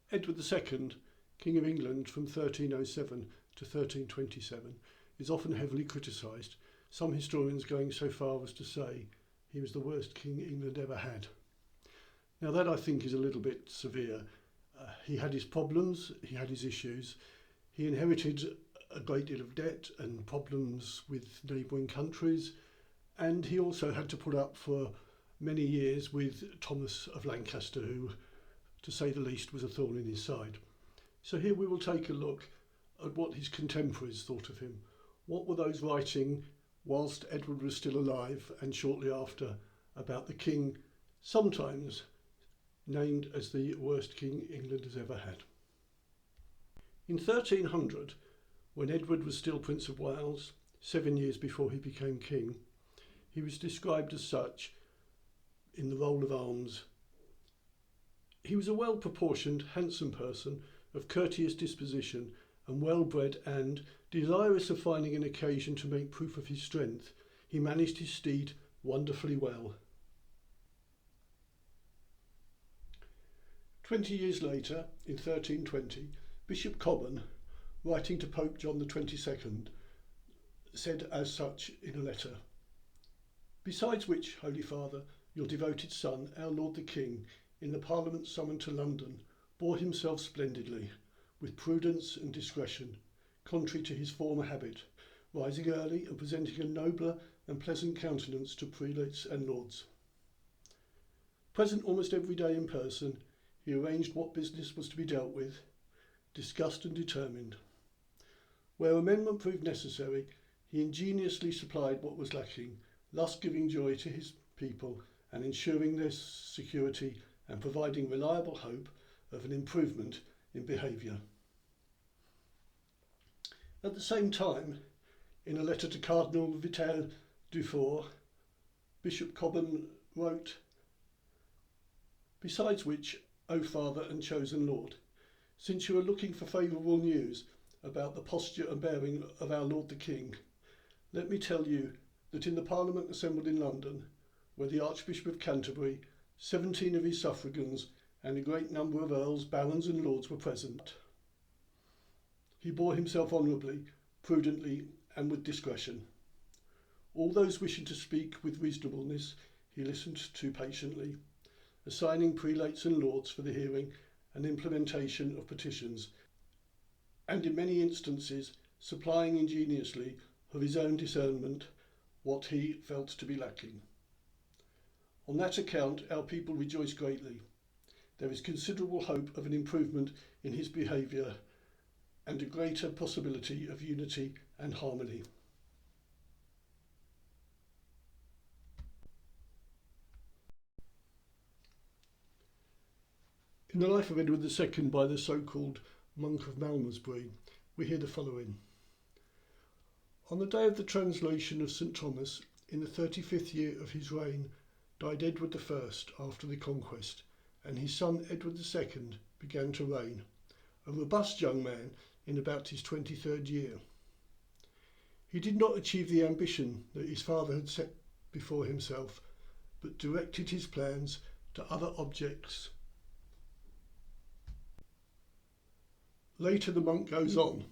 Edward II, King of England from 1307 to 1327, is often heavily criticised, some historians going so far as to say he was the worst king England ever had. Now that I think is a little bit severe. He had his problems, he had his issues. He inherited a great deal of debt and problems with neighbouring countries, and he also had to put up for many years with Thomas of Lancaster, who, to say the least, was a thorn in his side. So here we will take a look at what his contemporaries thought of him. What were those writing whilst Edward was still alive and shortly after about the king, sometimes named as the worst king England has ever had? In 1300, when Edward was still Prince of Wales, 7 years before he became king, he was described as such in the roll of arms. He was a well-proportioned, handsome person of courteous disposition and well-bred, and, desirous of finding an occasion to make proof of his strength, he managed his steed wonderfully well. 20 years later, in 1320, Bishop Cobham, writing to Pope John XXII, said as such in a letter, "Besides which, Holy Father, your devoted son, our Lord the King, in the Parliament summoned to London, bore himself splendidly, with prudence and discretion, contrary to his former habit, rising early and presenting a nobler and pleasant countenance to prelates and lords. Present almost every day in person, he arranged what business was to be dealt with, discussed and determined. Where amendment proved necessary, he ingeniously supplied what was lacking, thus giving joy to his people and ensuring their security and providing reliable hope of an improvement in behaviour." At the same time, in a letter to Cardinal Vital Dufour, Bishop Cobham wrote, "Besides which, O Father and chosen Lord, since you are looking for favourable news about the posture and bearing of our Lord the King, let me tell you that in the Parliament assembled in London, where the Archbishop of Canterbury, 17 of his suffragans, and a great number of earls, barons and lords were present, he bore himself honourably, prudently, and with discretion. All those wishing to speak with reasonableness he listened to patiently, assigning prelates and lords for the hearing and implementation of petitions, and in many instances supplying ingeniously of his own discernment what he felt to be lacking. On that account our people rejoice greatly. There is considerable hope of an improvement in his behaviour and a greater possibility of unity and harmony." In the life of Edward II by the so-called Monk of Malmesbury, we hear the following. "On the day of the translation of St. Thomas, in the 35th year of his reign, died Edward I after the conquest, and his son Edward II began to reign, a robust young man in about his 23rd year. He did not achieve the ambition that his father had set before himself, but directed his plans to other objects." Later the monk goes on,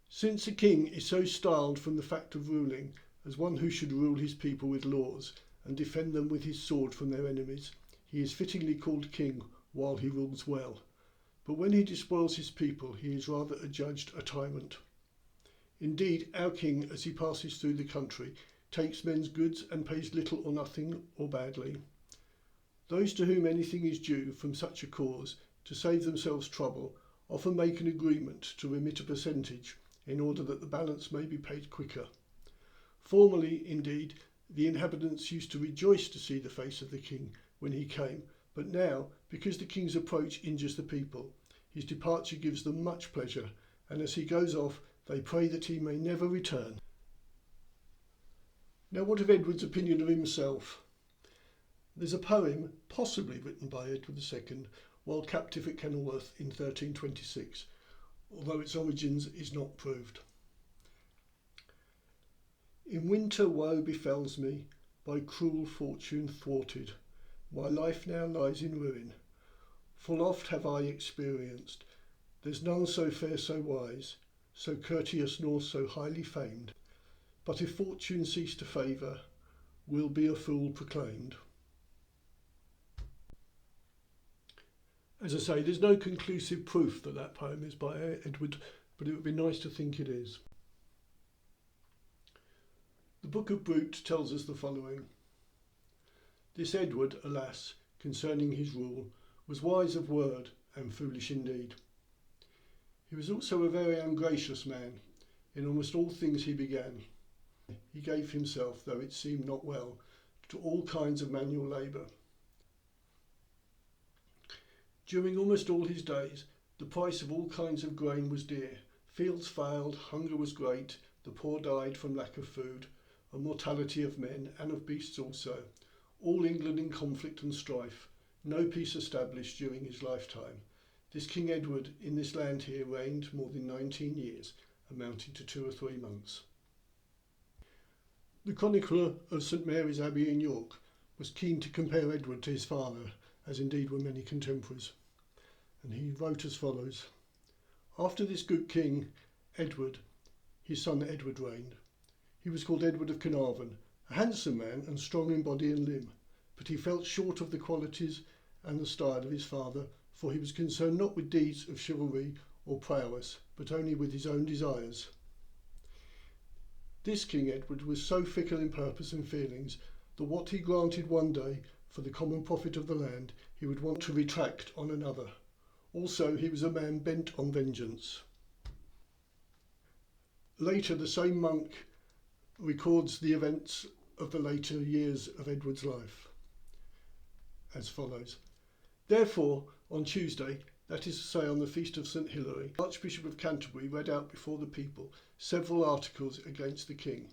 "Since a king is so styled from the fact of ruling as one who should rule his people with laws and defend them with his sword from their enemies, he is fittingly called king while he rules well. But when he despoils his people, he is rather adjudged a tyrant. Indeed, our king, as he passes through the country, takes men's goods and pays little or nothing or badly. Those to whom anything is due from such a cause, to save themselves trouble, often make an agreement to remit a percentage in order that the balance may be paid quicker. Formerly, indeed, the inhabitants used to rejoice to see the face of the king when he came, but now, because the king's approach injures the people, his departure gives them much pleasure, and as he goes off, they pray that he may never return." Now, what of Edward's opinion of himself? There's a poem, possibly written by Edward II, while captive at Kenilworth in 1326, although its origins is not proved. "In winter woe befalls me, by cruel fortune thwarted. My life now lies in ruin. Full oft have I experienced, there's none so fair, so wise, so courteous, nor so highly famed, but if fortune cease to favour, will be a fool proclaimed. As I say, there's no conclusive proof that that poem is by Edward, but it would be nice to think it is. The Book of Brut tells us the following. This Edward, alas, concerning his rule, was wise of word and foolish indeed. He was also a very ungracious man. In almost all things he began. He gave himself, though it seemed not well, to all kinds of manual labour. During almost all his days, the price of all kinds of grain was dear. Fields failed, hunger was great, the poor died from lack of food, a mortality of men and of beasts also. All England in conflict and strife, no peace established during his lifetime. This King Edward in this land here reigned more than 19 years, amounting to 2 or 3 months. The chronicler of St Mary's Abbey in York was keen to compare Edward to his father, as indeed were many contemporaries, and he wrote as follows. After this good king, Edward, his son Edward reigned. He was called Edward of Carnarvon, a handsome man and strong in body and limb, but he felt short of the qualities and the style of his father, for he was concerned not with deeds of chivalry or prowess, but only with his own desires. This King Edward was so fickle in purpose and feelings that what he granted one day for the common profit of the land, he would want to retract on another. Also, he was a man bent on vengeance. Later, the same monk records the events of the later years of Edward's life as follows. Therefore, on Tuesday, that is to say on the feast of St Hilary, Archbishop of Canterbury read out before the people several articles against the king.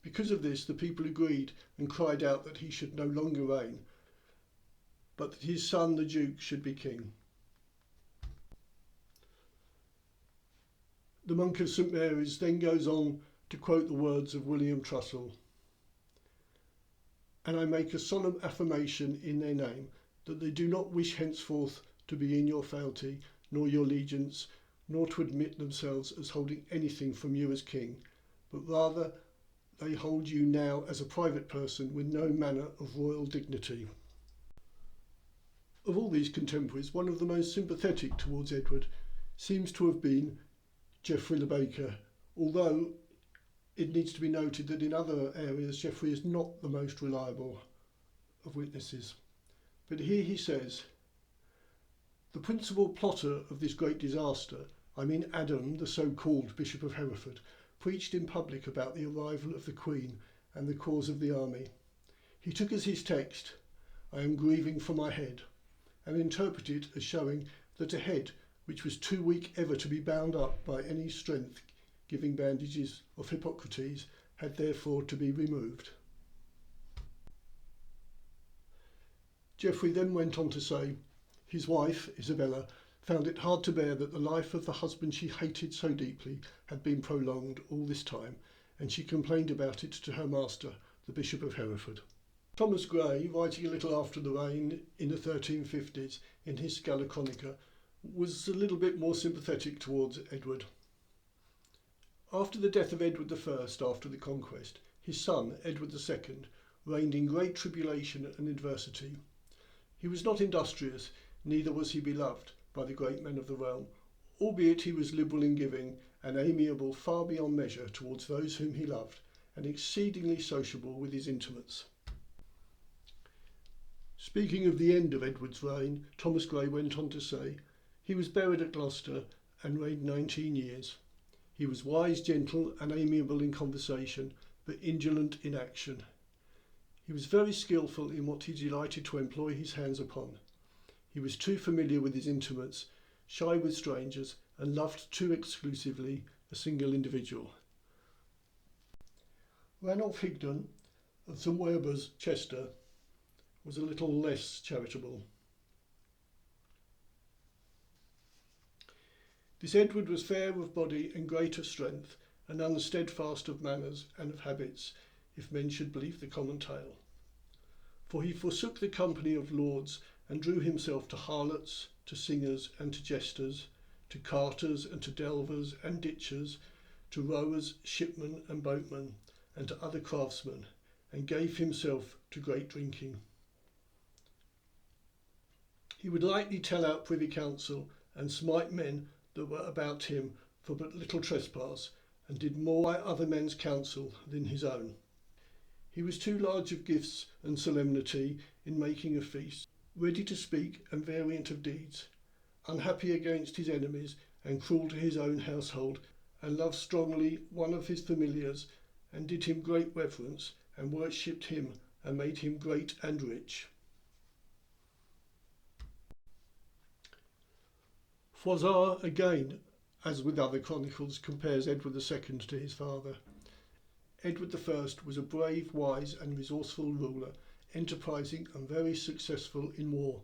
Because of this, the people agreed and cried out that he should no longer reign, but that his son, the Duke, should be king. The monk of St Mary's then goes on to quote the words of William Trussell. And I make a solemn affirmation in their name that they do not wish henceforth to be in your fealty, nor your allegiance, nor to admit themselves as holding anything from you as king, but rather they hold you now as a private person with no manner of royal dignity. Of all these contemporaries, one of the most sympathetic towards Edward seems to have been Geoffrey the Baker, although it needs to be noted that in other areas Geoffrey is not the most reliable of witnesses. But here he says, the principal plotter of this great disaster, I mean Adam, the so-called Bishop of Hereford, preached in public about the arrival of the Queen and the cause of the army. He took as his text, I am grieving for my head, and interpreted it as showing that a head which was too weak ever to be bound up by any strength-giving bandages of Hippocrates had therefore to be removed. Geoffrey then went on to say, his wife, Isabella, found it hard to bear that the life of the husband she hated so deeply had been prolonged all this time, and she complained about it to her master, the Bishop of Hereford. Thomas Gray, writing a little after the reign in the 1350s in his Scala Chronica, was a little bit more sympathetic towards Edward. After the death of Edward I after the conquest, his son, Edward II, reigned in great tribulation and adversity. He was not industrious, neither was he beloved by the great men of the realm, albeit he was liberal in giving and amiable far beyond measure towards those whom he loved, and exceedingly sociable with his intimates. Speaking of the end of Edward's reign, Thomas Gray went on to say, he was buried at Gloucester and reigned 19 years. He was wise, gentle and amiable in conversation, but indolent in action. He was very skilful in what he delighted to employ his hands upon. He was too familiar with his intimates, shy with strangers, and loved too exclusively a single individual. Ranulph Higden of St Werburgh's, Chester, was a little less charitable. This Edward was fair of body and great of strength, and unsteadfast of manners and of habits, if men should believe the common tale. For he forsook the company of lords, and drew himself to harlots, to singers and to jesters, to carters and to delvers and ditchers, to rowers, shipmen and boatmen, and to other craftsmen, and gave himself to great drinking. He would lightly tell out privy council, and smite men that were about him for but little trespass, and did more by other men's counsel than his own. He was too large of gifts and solemnity in making a feast, ready to speak and variant of deeds, unhappy against his enemies and cruel to his own household, and loved strongly one of his familiars, and did him great reverence, and worshipped him, and made him great and rich. Froissart again, as with other chronicles, compares Edward II to his father. Edward I was a brave, wise and resourceful ruler, enterprising and very successful in war.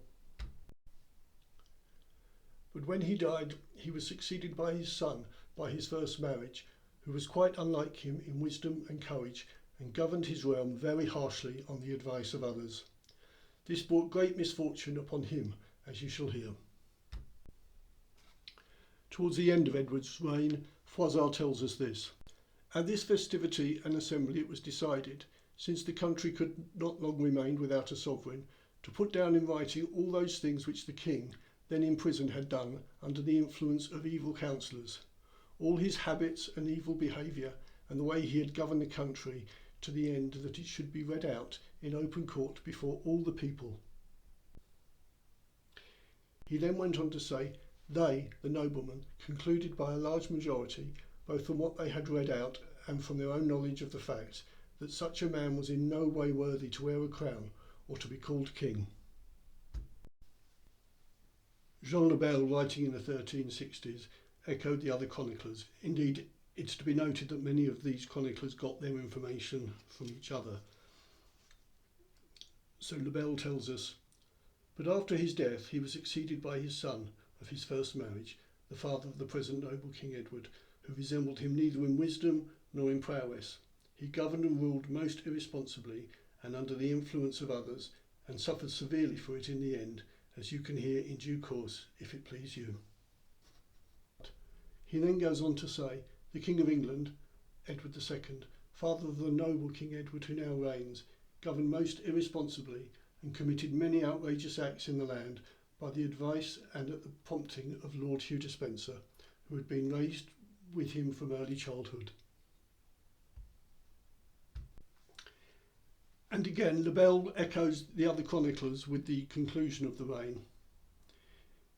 But when he died, he was succeeded by his son, by his first marriage, who was quite unlike him in wisdom and courage, and governed his realm very harshly on the advice of others. This brought great misfortune upon him, as you shall hear. Towards the end of Edward's reign, Froissart tells us this. At this festivity and assembly it was decided, since the country could not long remain without a sovereign, to put down in writing all those things which the king, then in prison, had done under the influence of evil counsellors, all his habits and evil behaviour, and the way he had governed the country, to the end that it should be read out in open court before all the people. He then went on to say, they, the noblemen, concluded by a large majority, both from what they had read out and from their own knowledge of the facts, that such a man was in no way worthy to wear a crown or to be called king. Jean le Bel, writing in the 1360s, echoed the other chroniclers. Indeed, it's to be noted that many of these chroniclers got their information from each other. So le Bel tells us, but after his death he was succeeded by his son of his first marriage, the father of the present noble King Edward, who resembled him neither in wisdom nor in prowess. He governed and ruled most irresponsibly and under the influence of others, and suffered severely for it in the end, as you can hear in due course, if it please you. He then goes on to say, the King of England, Edward II, father of the noble King Edward who now reigns, governed most irresponsibly and committed many outrageous acts in the land by the advice and at the prompting of Lord Hugh Despencer, who had been raised with him from early childhood. And again, le Bel echoes the other chroniclers with the conclusion of the reign.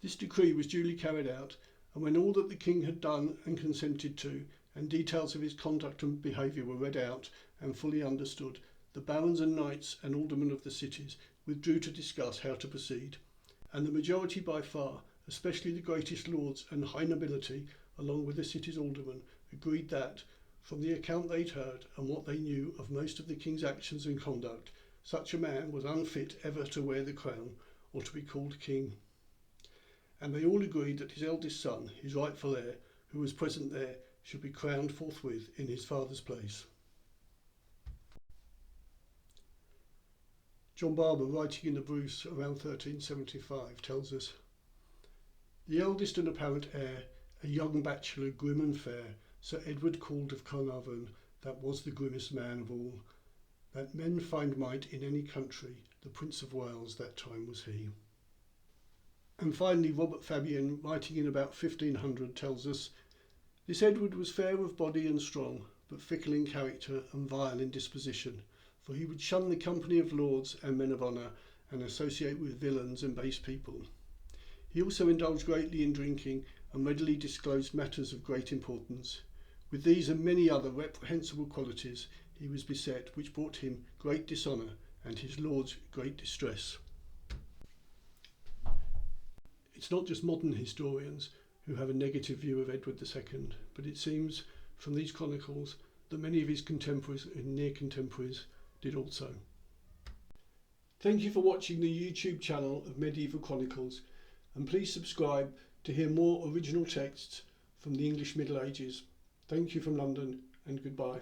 This decree was duly carried out, and when all that the king had done and consented to, and details of his conduct and behaviour were read out and fully understood, the barons and knights and aldermen of the cities withdrew to discuss how to proceed, and the majority by far, especially the greatest lords and high nobility, along with the city's aldermen, agreed that, from the account they'd heard and what they knew of most of the king's actions and conduct, such a man was unfit ever to wear the crown or to be called king. And they all agreed that his eldest son, his rightful heir, who was present there, should be crowned forthwith in his father's place. John Barber, writing in the Bruce around 1375, tells us, the eldest and apparent heir, a young bachelor, grim and fair, Sir Edward called of Carnarvon, that was the grimmest man of all, that men find might in any country, the Prince of Wales that time was he. And finally, Robert Fabian, writing in about 1500, tells us, this Edward was fair of body and strong, but fickle in character and vile in disposition, for he would shun the company of lords and men of honour, and associate with villains and base people. He also indulged greatly in drinking, and readily disclosed matters of great importance. With these and many other reprehensible qualities he was beset, which brought him great dishonour and his lords great distress. It's not just modern historians who have a negative view of Edward II, but it seems from these chronicles that many of his contemporaries and near contemporaries did also. Thank you for watching the YouTube channel of Medieval Chronicles, and please subscribe to hear more original texts from the English Middle Ages. Thank you from London, and goodbye.